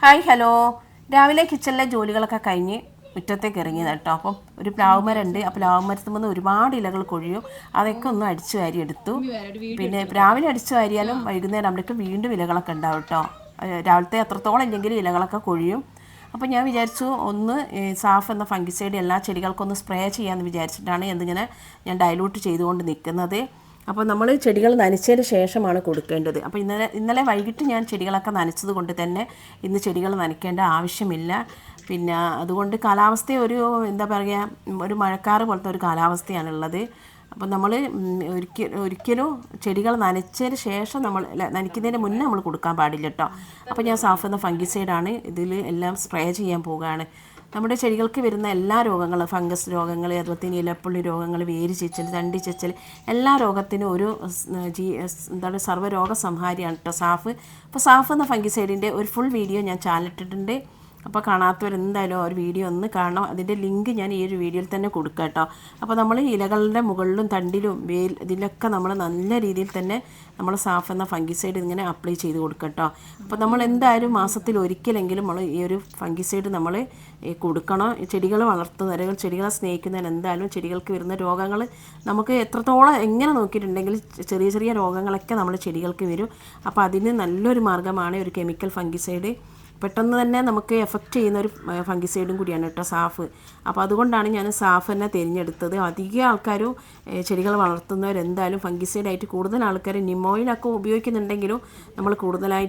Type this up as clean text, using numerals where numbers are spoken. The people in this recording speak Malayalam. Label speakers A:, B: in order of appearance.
A: Hi hello. രാവിലെ കിച്ചണിലെ ജോലികളൊക്കെ കഴിഞ്ഞ് മുറ്റത്തേക്ക് ഇറങ്ങിയതാണ് കേട്ടോ. അപ്പം ഒരു പ്ലാവുമരമുണ്ട്. ആ പ്ലാവുമരത്തിൽ നിന്ന് ഒരുപാട് ഇലകൾ കൊഴിയും. അതൊക്കെ ഒന്ന് അടിച്ചു വാരി എടുത്തു. പിന്നെ രാവിലെ അടിച്ചു വാരിയാലും വൈകുന്നേരം ആകുമ്പോഴേക്കും വീണ്ടും ഇലകളൊക്കെ ഉണ്ടാവും കേട്ടോ. രാവിലത്തെ അത്രത്തോളം ഇല്ലെങ്കിലും ഇലകളൊക്കെ കൊഴിയും. അപ്പോൾ ഞാൻ വിചാരിച്ചു ഒന്ന് സാഫ് എന്ന ഫംഗിസൈഡ് എല്ലാ ചെടികൾക്കൊന്ന് സ്പ്രേ ചെയ്യാമെന്ന് വിചാരിച്ചിട്ടാണ് എന്തിങ്ങനെ ഞാൻ ഡൈലൂട്ട് ചെയ്തുകൊണ്ട് നിൽക്കുന്നത്. അപ്പോൾ നമ്മൾ ചെടികൾ നനച്ചതിന് ശേഷമാണ് കൊടുക്കേണ്ടത്. അപ്പോൾ ഇന്നലെ വൈകിട്ട് ഞാൻ ചെടികളൊക്കെ നനച്ചത് കൊണ്ട് തന്നെ ഇന്ന് ചെടികൾ നനയ്ക്കേണ്ട ആവശ്യമില്ല. പിന്നെ അതുകൊണ്ട് കാലാവസ്ഥ ഒരു എന്താ പറയുക, ഒരു മഴക്കാറ് പോലത്തെ ഒരു കാലാവസ്ഥയാണുള്ളത്. അപ്പോൾ നമ്മൾ ഒരിക്കലും ചെടികൾ നനച്ചതിന് ശേഷം നനയ്ക്കുന്നതിന് മുന്നേ നമ്മൾ കൊടുക്കാൻ പാടില്ല കേട്ടോ. അപ്പോൾ ഞാൻ സാഫ് എന്ന ഫംഗിസൈഡാണ് ഇതിൽ എല്ലാം സ്പ്രേ ചെയ്യാൻ പോവുകയാണ്. നമ്മുടെ ചെടികൾക്ക് വരുന്ന എല്ലാ രോഗങ്ങളും, ഫംഗസ് രോഗങ്ങൾ, അതുപോലെ തന്നെ ഇലപ്പുള്ളി രോഗങ്ങൾ, വേര് ചീച്ചൽ, തണ്ടി ചീച്ചൽ, എല്ലാ രോഗത്തിനും ഒരു എന്താണ് സർവ്വരോഗ സംഹാരിയാണ് കേട്ടോ സാഫ്. അപ്പോൾ സാഫ് എന്ന ഫംഗിസൈഡിൻ്റെ ഒരു ഫുൾ വീഡിയോ ഞാൻ ചാനലിട്ടിട്ടുണ്ട്. അപ്പോൾ കാണാത്തവർ എന്തായാലും ഒരു വീഡിയോ ഒന്ന് കാണണം. അതിൻ്റെ ലിങ്ക് ഞാൻ ഈ ഒരു വീഡിയോയിൽ തന്നെ കൊടുക്കാം കേട്ടോ. അപ്പോൾ നമ്മൾ ഇലകളുടെ മുകളിലും തണ്ടിലും ഇതിലൊക്കെ നമ്മൾ നല്ല രീതിയിൽ തന്നെ നമ്മൾ സാഫ് എന്ന ഫംഗിസൈഡ് ഇങ്ങനെ അപ്ലൈ ചെയ്ത് കൊടുക്കുക കേട്ടോ. അപ്പോൾ നമ്മൾ എന്തായാലും മാസത്തിൽ ഒരിക്കലെങ്കിലും നമ്മൾ ഈ ഒരു ഫംഗിസൈഡ് നമ്മൾ കൊടുക്കണം. ചെടികൾ വളർത്തുന്നവർ, ചെടികളെ സ്നേഹിക്കുന്നവർ എന്തായാലും ചെടികൾക്ക് വരുന്ന രോഗങ്ങൾ നമുക്ക് എത്രത്തോളം എങ്ങനെ നോക്കിയിട്ടുണ്ടെങ്കിൽ ചെറിയ ചെറിയ രോഗങ്ങളൊക്കെ നമ്മുടെ ചെടികൾക്ക് വരും. അപ്പോൾ അതിന് നല്ലൊരു മാർഗ്ഗമാണ് ഒരു കെമിക്കൽ ഫംഗിസൈഡ്. പെട്ടെന്ന് തന്നെ നമുക്ക് എഫക്റ്റ് ചെയ്യുന്ന ഒരു ഫംഗിസൈഡും കൂടിയാണ് കേട്ടോ സാഫ്. അപ്പോൾ അതുകൊണ്ടാണ് ഞാൻ സാഫ് തന്നെ തിരഞ്ഞെടുത്തത്. അധികം ആൾക്കാരും ചെടികൾ വളർത്തുന്നവരെന്തായാലും ഫംഗിസൈഡായിട്ട് കൂടുതൽ ആൾക്കാർ നിമോയിലൊക്കെ ഉപയോഗിക്കുന്നുണ്ടെങ്കിലും നമ്മൾ കൂടുതലായിട്ട്